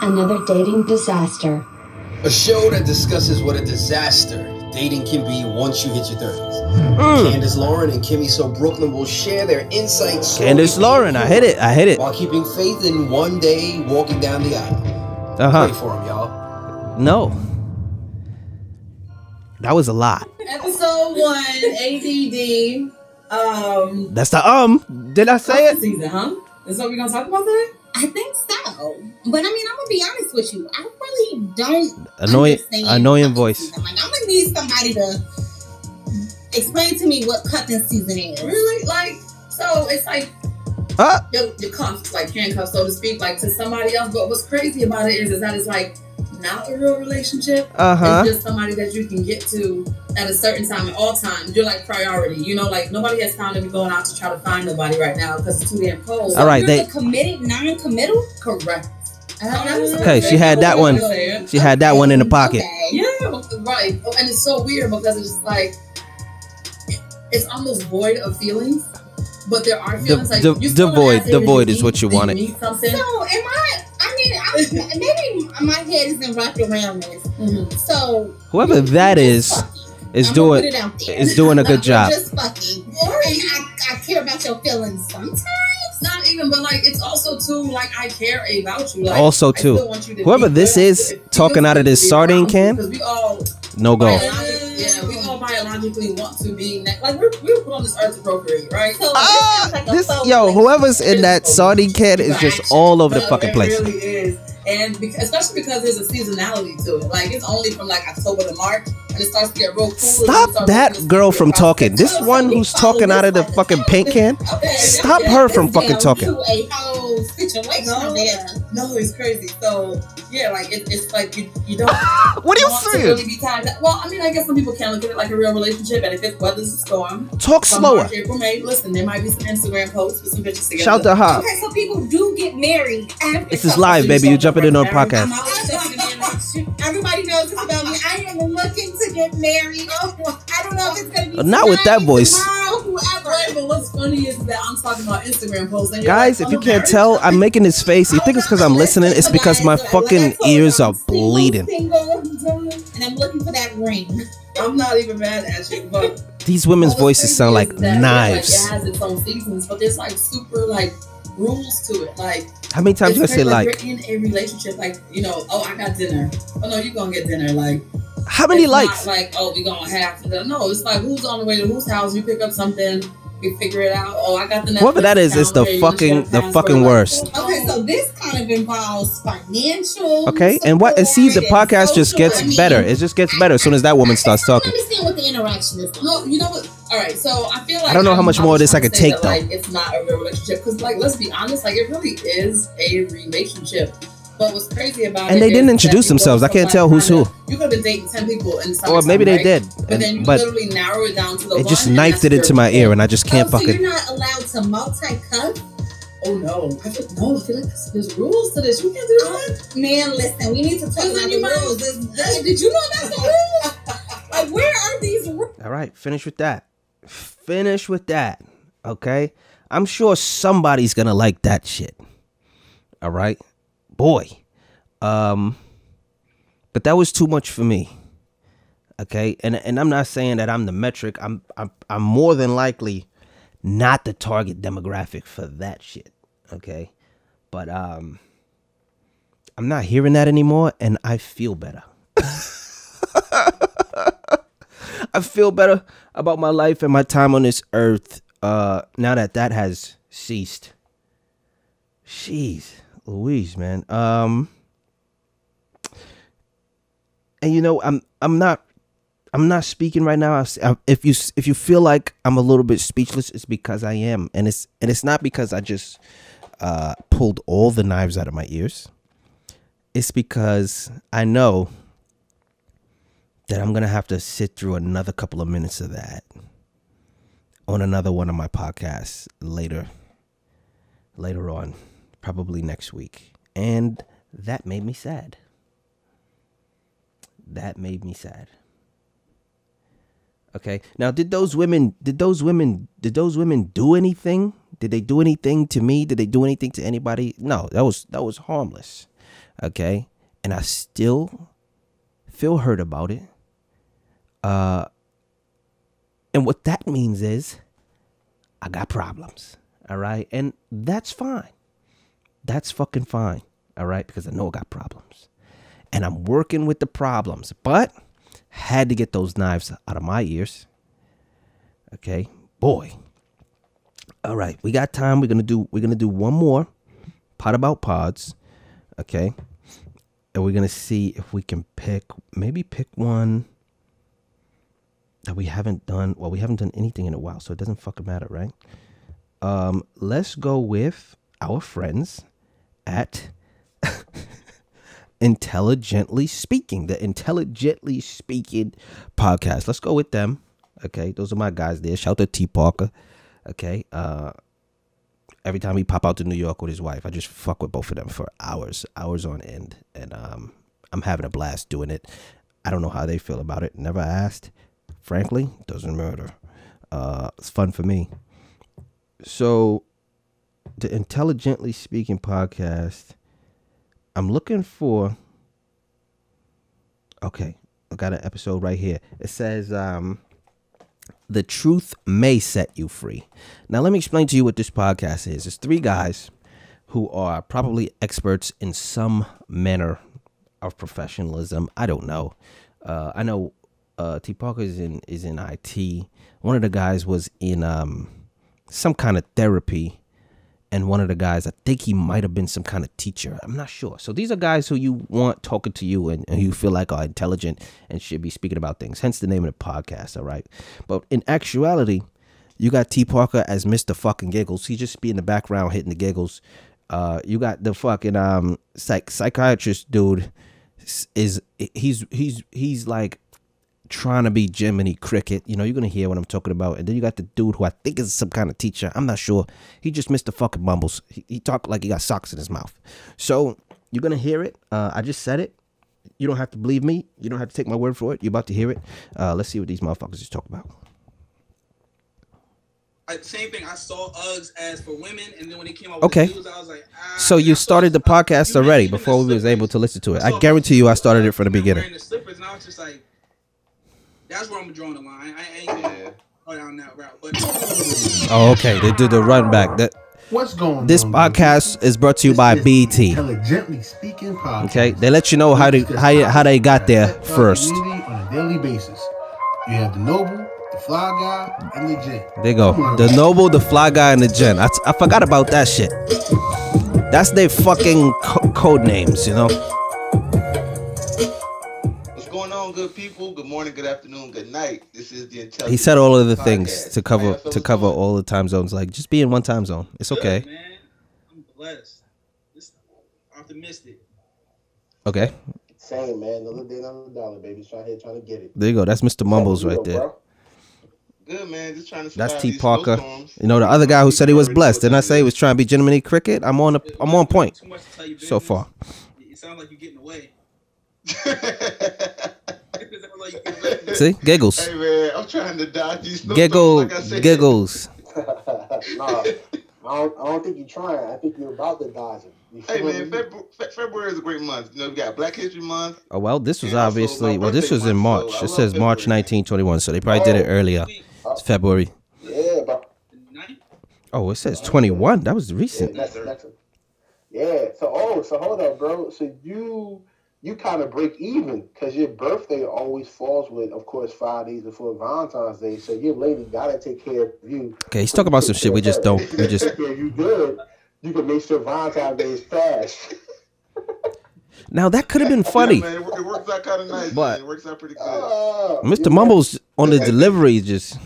Another Dating Disaster. A show that discusses what a disaster dating can be once you hit your 30s. Candace Lauren and Kimmy So Brooklyn will share their insights. Candace Lauren, I hit it. While keeping faith in one day walking down the aisle. Pray for them, y'all. No. That was a lot. Episode 1, ADD. That's the Did I say it? Season, huh? Is what we're gonna talk about today? I think so. But I mean, I'm gonna be honest with you. I really don't understand annoying voice. Season. Like, I'm gonna need somebody to explain to me what cuffing season is. Really? Like, so it's like your cuffs, like handcuffs, so to speak, like to somebody else. But what's crazy about it is that it's like not a real relationship. It's just somebody that you can get to at a certain time at all times. You're like priority. You know, like nobody has time to be going out to try to find nobody right now because it's too damn cold. So all right, you're the committed, non-committal? Correct. Okay, she had that one. She had that one in the pocket. Okay. Yeah, right. And it's so weird because it's just like it's almost void of feelings, but there are feelings like the void is what you wanted. So am maybe my head isn't wrapped around this. Mm-hmm. So whoever that is doing a good job. Just fucking, and I care about your feelings sometimes. Not even, but like it's also too like I care about you. Like, also too, whoever this is talking out of this sardine can, we all no go. We all biologically want to be like we're put on this earth to procreate, right? So whoever's in that sardine can is just all over the fucking place. It really is. And especially because there's a seasonality to it. Like it's only from like October to March, and it starts to get real cool. Stop that girl from talking. This one who's talking out of the fucking paint can. Stop her from fucking talking. To a whole situation. No, it's crazy. So yeah, like it's like you don't. What are you want to saying? really be tied up. Well, I mean, I guess some people can look at it like a real relationship, and if it weathers the storm, Talk slower. March, April, May. Listen, there might be some Instagram posts with some pictures together. Shout to her. Okay, so people do get married after. This is live, baby. You jumping in on podcast. Everybody knows it's about me. I am looking to get married. I don't know if it's gonna be Not with that voice. tomorrow, whoever. Right, but what's funny is that I'm talking about Instagram posts. And Guys, if you can't tell, I'm making this face. You think it's because I'm listening? It's because my fucking ears are bleeding. Single, and I'm looking for that ring. I'm not even mad at you, but These women's voices sound like knives. It has its own seasons, but there's like super like rules to it. Like How many times you gonna say like? You're in a relationship, like oh, I got dinner. Oh no, you're gonna get dinner. Like How many it's likes? Not like we gonna have to. No, it's like who's on the way to whose house? You pick up something. We figure it out. Oh, I got the Netflix Whoever that is the fucking worst. Okay, so this kind of involves financial. Okay, and what? And see, the podcast just gets better. It just gets better as soon as that woman starts talking. I understand what the interaction is. No, you know what? All right, so I feel like I don't know how much more of this I could take, though. Like, it's not a real relationship because, like, let's be honest, like, it really is a relationship. But what's crazy about it? And they didn't introduce themselves. I can't tell who's who. You could have been dating 10 people in the Or maybe they did. But then you literally narrow it down to the one. They just knifed it into my ear, and I just can't So fucking. you're not allowed to multi-cut? Oh no! I feel like there's rules to this. You can't do that. Man, listen, we need to talk about the rules. Did you know that's the rules? Like, where are these rules? All right, finish with that. Finish with that. Okay, I'm sure somebody's gonna like that shit. All right, boy. But that was too much for me. Okay, and I'm not saying that I'm the metric. I'm more than likely not the target demographic for that shit. Okay, but I'm not hearing that anymore, and I feel better. I feel better about my life and my time on this earth now that has ceased. Jeez Louise, man. And you know, I'm not speaking right now. If you feel like I'm a little bit speechless, it's because I am, and it's not because I just pulled all the knives out of my ears. It's because I know that I'm gonna have to sit through another couple of minutes of that on another one of my podcasts later on, probably next week, and that made me sad. That made me sad. Okay. Now, did those women do anything? Did they do anything to me? Did they do anything to anybody? No, that was harmless. Okay. And I still feel hurt about it. And what that means is I got problems. All right. And that's fine. That's fucking fine. All right. Because I know I got problems. And I'm working with the problems, but had to get those knives out of my ears. Okay, boy. All right, we got time. We're gonna do one more pod about pods. Okay, and we're gonna see if we can pick one that we haven't done. Well, we haven't done anything in a while, so it doesn't fucking matter, right? Let's go with our friends at Intelligently Speaking, the Intelligently Speaking podcast. Let's go with them. Okay, those are my guys there. Shout out to T Parker. Okay, every time he pop out to New York with his wife, I just fuck with both of them for hours on end, and I'm having a blast doing it. I don't know how they feel about it. Never asked. Frankly, doesn't matter. It's fun for me. So, the Intelligently Speaking podcast. I'm looking for. Okay, I got an episode right here. It says, "The truth may set you free." Now, let me explain to you what this podcast is. It's three guys who are probably experts in some manner of professionalism. I don't know. I know T Parker is in IT. One of the guys was in some kind of therapy, and one of the guys, I think he might have been some kind of teacher. I'm not sure. So these are guys who you want talking to you and you feel like are intelligent and should be speaking about things. Hence the name of the podcast, all right? But in actuality, you got T. Parker as Mr. fucking Giggles. He just be in the background hitting the giggles. You got the fucking psychiatrist dude. He's like trying to be Jiminy Cricket. You know, you're gonna hear what I'm talking about. And then you got the dude who I think is some kind of teacher. I'm not sure. He just Mr. fucking mumbles. He talk like he got socks in his mouth. So you're gonna hear it. I just said it. You don't have to believe me. You don't have to take my word for it. You're about to hear it. Let's see what these motherfuckers is talking about. Same thing. I saw Uggs as for women, and then when it came out with the news, I was like, So you started the podcast already before we was able to listen to it. I guarantee you I started it from the beginning. Wearing the slippers, and I was just like, that's where I'm drawing the line. I ain't gonna go down that route. But oh, okay. They did the run back. What's going on? This podcast is brought to you by BT. Intelligently Speaking Podcast. Okay, they let you know how they got there first. On a daily basis, you have the noble, the fly guy, and the gent. There you go. The noble, the fly guy, and the gent. I forgot about that shit. That's their fucking code names, you know. What's going on, good people? Good morning, good afternoon, good night. This is the Intelligent. He said all of the things to cover all the time zones. Like, just be in one time zone. It's okay. Good, man. I'm blessed. Just optimistic. Okay. Same, man. Another day, another dollar, baby. Trying to get it. There you go. That's Mr. Mumbles right there. Bro. Good, man. Just trying to. That's T. Parker. You know, the other guy who said he was blessed. Didn't I say he was trying to be Jiminy Cricket? I'm on point so far. It sounds like you're getting away. See, giggles. Hey man, I'm trying to dodge these giggles. Nah, I don't think you're trying. I think you're about to dodge it. Hey man, February is a great month. You know, we got Black History Month. Oh well, this was obviously this was in March. It says March 1921, so they probably did it earlier. It's February. Yeah, but oh, it says 21. That was recent. Yeah. So hold up, bro. So you kind of break even because your birthday always falls with, of course, 5 days before Valentine's Day. So your lady gotta take care of you. Okay, he's talking about some shit we just don't. We just. Yeah, you good. You can make sure Valentine's Day is fast. Now that could have been funny. Yeah, man, it works out kind of nice. But man. It works out pretty good. Mr. Mumbles on the delivery just.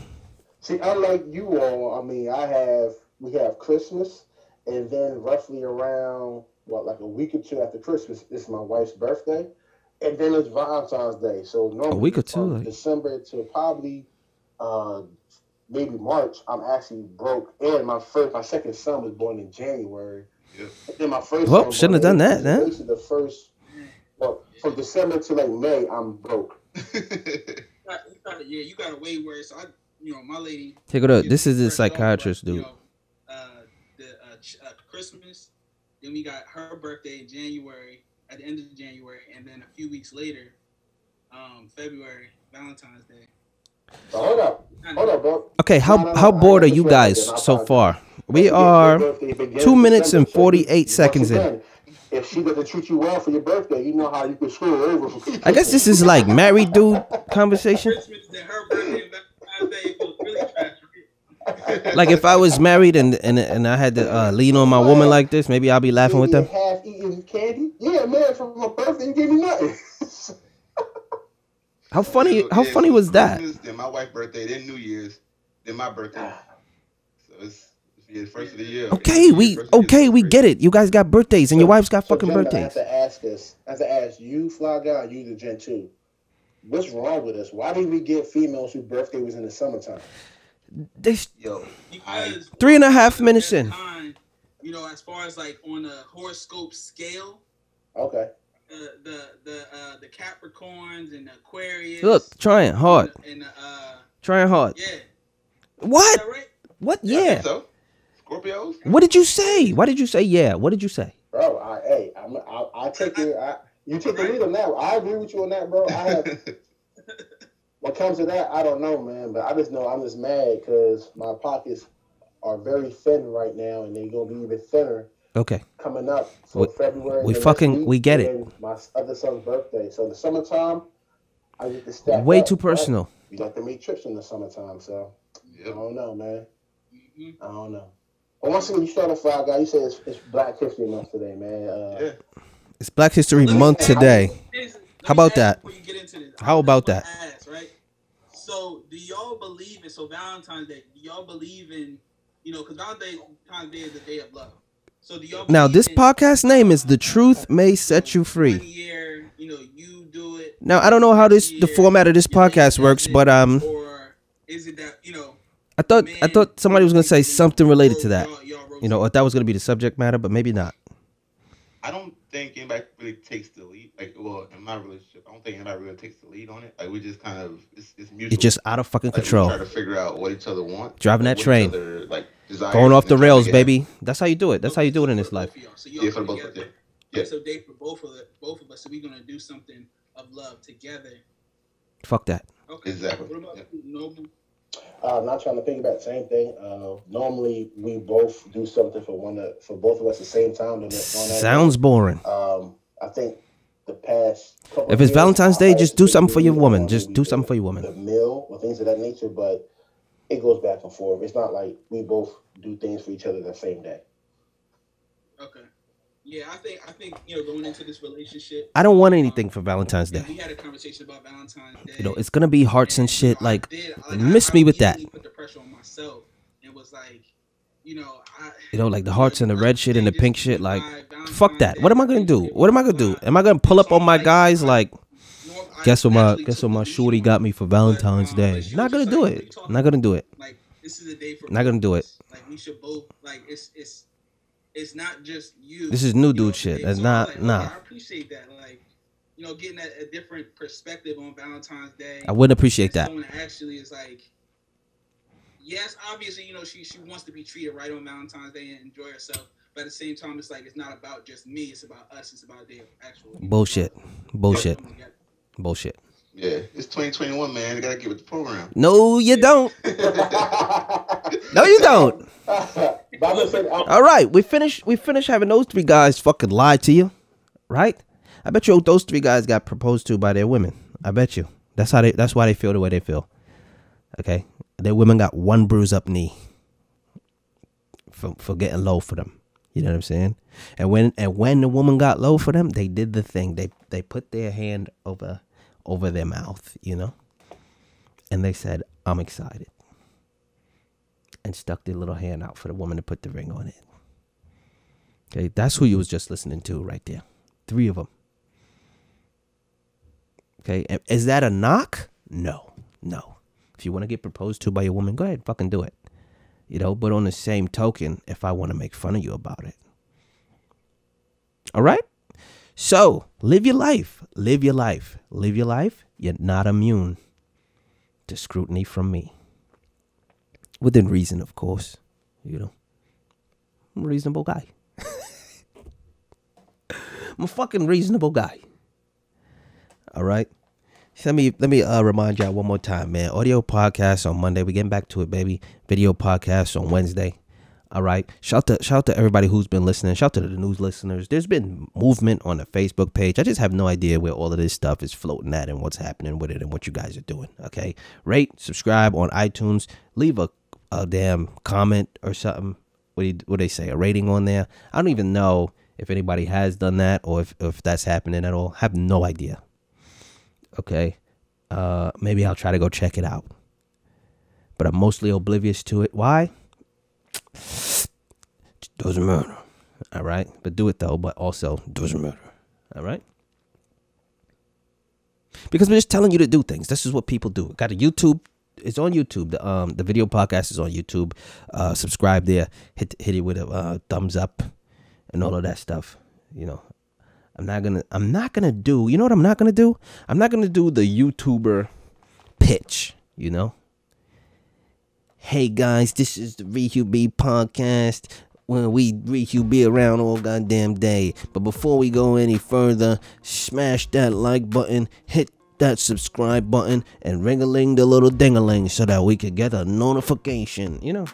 See, unlike you all, I mean, we have Christmas, and then roughly around like a week or two after Christmas, it's my wife's birthday, and then it's Valentine's Day. So normally a week or two, from December to probably maybe March, I'm actually broke. And my second son was born in January. Yeah. And then my first son shouldn't have done that, man. Basically the first, from December to like May, I'm broke. You got a way worse. My lady. Take it up. This is the psychiatrist, dude. Christmas. Then we got her birthday in January, at the end of January, and then a few weeks later, February, Valentine's Day. Hold up, bro. Okay, how bored are you guys so far? We are 2 minutes and 48 seconds in. If she doesn't treat you well for your birthday, you know how you can screw her over. I guess this is like married dude conversation. Like if I was married and I had to lean on my woman like this, maybe I'll be laughing with them. Half eating candy? Yeah, man, for my birthday you gave me nothing. How funny was that? Then my wife's birthday, then New Year's, then my birthday. So it's the first of the year. Okay, we get it. You guys got birthdays and your wife's got fucking birthdays. I have to ask you, Fly Guy, you the Gen 2. What's wrong with us? Why did we get females whose birthday was in the summertime? Because 3.5 minutes in. As far as like on a horoscope scale. Okay. The Capricorns and the Aquarius. Look, trying hard. Trying hard. Yeah. What? Right? What? Yeah. So, Scorpios. What did you say? Why did you say yeah? What did you say? Bro, I take it. You take the lead on that. I agree with you on that, bro. When it comes to that, I don't know, man. But I just know I'm just mad because my pockets are very thin right now, and they're gonna be even thinner. Okay. Coming up for February. We get it. My other son's birthday. So the summertime, I get to stack way up, too personal. Right? You got to make trips in the summertime, so I don't know, man. I don't know. Well, once again, you start a Fly Guy. You say it's Black History Month today, man. It's Black History Month today. How about that? How about that? Right? So, do y'all believe in Valentine's Day? Do y'all believe in, because Valentine's Day is the day of love. So, do y'all? Now, this podcast name is "The Truth May Set You Free." 1 year, you do it. Now, I don't know how the format of this podcast works, but Or is it that I thought somebody was gonna say something related to that, or that was gonna be the subject matter, but maybe not. I don't think anybody really takes the lead. Like, well, in my relationship, I don't think anybody really takes the lead on it. Like, we just kind of it's mutual. You're just out of fucking control. We try to figure out what each other want. Driving that train, other, going off the rails, baby. That's how you do it. That's how you do it in this life. Yeah, for both of them. Yeah. So, date for both of us. So, we're gonna do something of love together. Fuck that. Okay. Exactly. What about you, Noble? Not trying to piggyback the same thing. Normally, we both do something for both of us at the same time. Sounds boring. I think the past couple if it's Valentine's Day, just do something for your woman. Just do something for your woman. The meal or things of that nature, but it goes back and forth. It's not like we both do things for each other the same day. Okay. Yeah, I think going into this relationship, I don't want anything for Valentine's Day. We had a conversation about Valentine's Day. It's gonna be hearts and shit. Like miss me with that. Put the pressure on myself and was like, like the hearts and the red shit and the pink shit. Like, fuck that. What am I gonna do? What am I gonna do? Am I gonna pull up on my guys? Like, guess what my shorty got me for Valentine's Day? Not gonna do it. Not gonna do it. Like, this is a day for. Not gonna do it. Like, we should both. Like, it's not just you. This is new dude shit. That's not nah. I appreciate that. Like, getting a different perspective on Valentine's Day. I wouldn't appreciate that. Someone actually is like, yes, obviously, she wants to be treated right on Valentine's Day and enjoy herself. But at the same time, it's like it's not about just me. It's about us. It's about their actual. Bullshit. Yeah, it's 2021, man. You gotta get with the program. No, you don't. No, you don't. All right, we finished having those three guys fucking lie to you, right? I bet you those three guys got proposed to by their women. I bet you. That's why they feel the way they feel. Okay, their women got one bruise up knee for getting low for them. You know what I'm saying? And when the woman got low for them, they did the thing. They put their hand over their mouth, and they said, "I'm excited," and stuck their little hand out for the woman to put the ring on it. Okay, that's who you was just listening to right there. 3 of them. Okay, is that a knock? No. If you want to get proposed to by your woman, go ahead, fucking do it. But on the same token, if I want to make fun of you about it. All right? So, live your life. Live your life. Live your life. You're not immune to scrutiny from me. Within reason, of course. I'm a reasonable guy. I'm a fucking reasonable guy. All right? So let me remind y'all one more time, man. Audio podcast on Monday. We're getting back to it, baby. Video podcast on Wednesday. All right. Shout out to everybody who's been listening. Shout out to the news listeners. There's been movement on the Facebook page. I just have no idea where all of this stuff is floating at and what's happening with it and what you guys are doing. Okay. Rate, subscribe on iTunes. Leave a damn comment or something. What they say? A rating on there. I don't even know if anybody has done that or if that's happening at all. I have no idea. Okay. Maybe I'll try to go check it out. But I'm mostly oblivious to it. Why? Doesn't matter. All right. But do it though. But also doesn't matter. All right. Because we're just telling you to do things. This is what people do. Got a YouTube. It's on YouTube. The video podcast is on YouTube. Subscribe there. Hit it with a thumbs up and all of that stuff. I'm not gonna do, you know what I'm not gonna do? I'm not gonna do the YouTuber pitch, Hey guys, this is the RiHuBe podcast. When we RiHuBe around all goddamn day. But before we go any further, smash that like button, hit that subscribe button, and ring-a-ling the little ding-a-ling so that we could get a notification. You know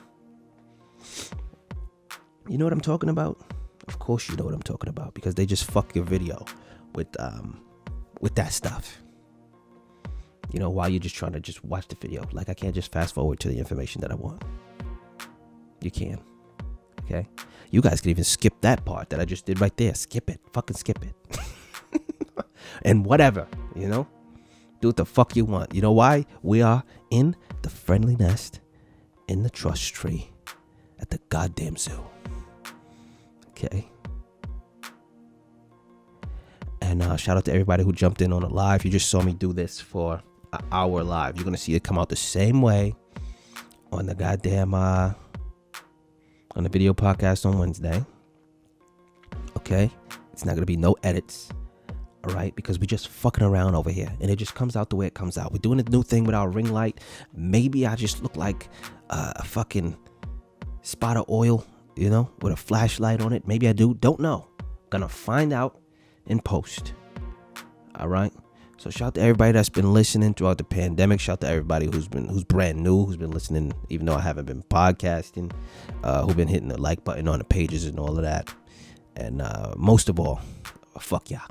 what I'm talking about? Of course you know what I'm talking about, because they just fuck your video with that stuff. While you're just trying to just watch the video. Like, I can't just fast forward to the information that I want. You can. Okay? You guys can even skip that part that I just did right there. Skip it. Fucking skip it. And whatever, you know? Do what the fuck you want. You know why? We are in the friendly nest, in the trust tree, at the goddamn zoo. Okay? And shout out to everybody who jumped in on the live. You just saw me do this for an hour live. You're going to see it come out the same way on the goddamn, on the video podcast on Wednesday. Okay? It's not going to be no edits. All right, because we just fucking around over here, and it just comes out the way it comes out. We're doing a new thing with our ring light. Maybe I just look like a fucking spot of oil, you know, with a flashlight on it. Maybe I do. Don't know. Gonna find out in post. All right. So shout out to everybody that's been listening throughout the pandemic. Shout out to everybody who's brand new, who's been listening, even though I haven't been podcasting, who've been hitting the like button on the pages and all of that. And most of all, fuck y'all.